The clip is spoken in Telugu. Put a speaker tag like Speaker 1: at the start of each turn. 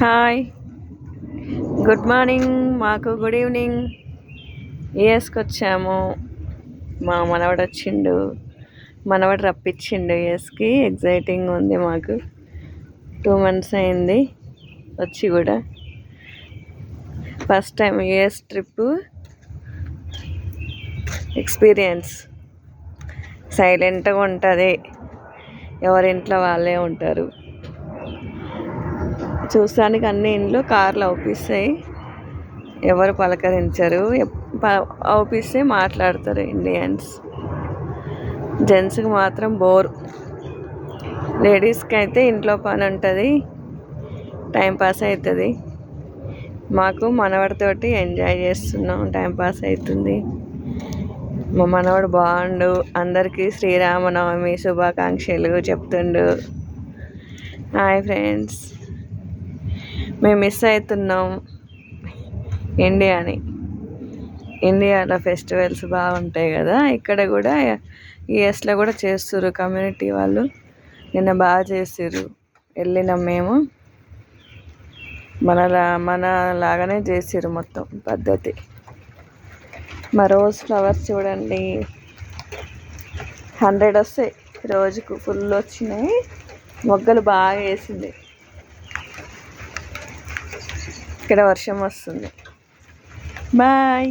Speaker 1: Hi, good morning. మాకు గుడ్ ఈవినింగ్. యూఎస్కి వచ్చాము. మా మనవడు వచ్చిండు. మనవడు రప్పించిండు యూఎస్కి. ఎగ్జైటింగ్ ఉంది మాకు. 2 months అయింది వచ్చి కూడా. First time US trip experience. సైలెంట్గా ఉంటుంది, ఎవరింట్లో వాళ్ళే ఉంటారు. చూస్తానికి అన్ని ఇంట్లో కార్లు అవుపిస్తాయి, ఎవరు పలకరించరు. అవుపిస్తే మాట్లాడతారు ఇండియన్స్. జెంట్స్కి మాత్రం బోర్. లేడీస్కి అయితే ఇంట్లో పని ఉంటుంది, టైంపాస్ అవుతుంది. మాకు మనవడితోటి ఎంజాయ్ చేస్తున్నాం, టైంపాస్ అవుతుంది. మా మనవడు బాగుండు. అందరికీ శ్రీరామనవమి శుభాకాంక్షలు చెప్తుండు. హాయ్ ఫ్రెండ్స్, మేము మిస్ అవుతున్నాం ఇండియాని. ఇండియాలో ఫెస్టివల్స్ బాగుంటాయి కదా, ఇక్కడ కూడా యూఎస్లో కూడా చేస్తుర్రు కమ్యూనిటీ వాళ్ళు. నిన్న బాగా చేసిర్రు, వెళ్ళినాం మేము. మన లాగానే చేసిర్రు మొత్తం పద్ధతి. మా రోజ్ ఫ్లవర్స్ చూడండి, 100 వస్తాయి రోజుకు. ఫుల్ వచ్చినాయి, మొగ్గలు బాగా వేసింది. ఇక్కడ వర్షం వస్తుంది. బాయ్.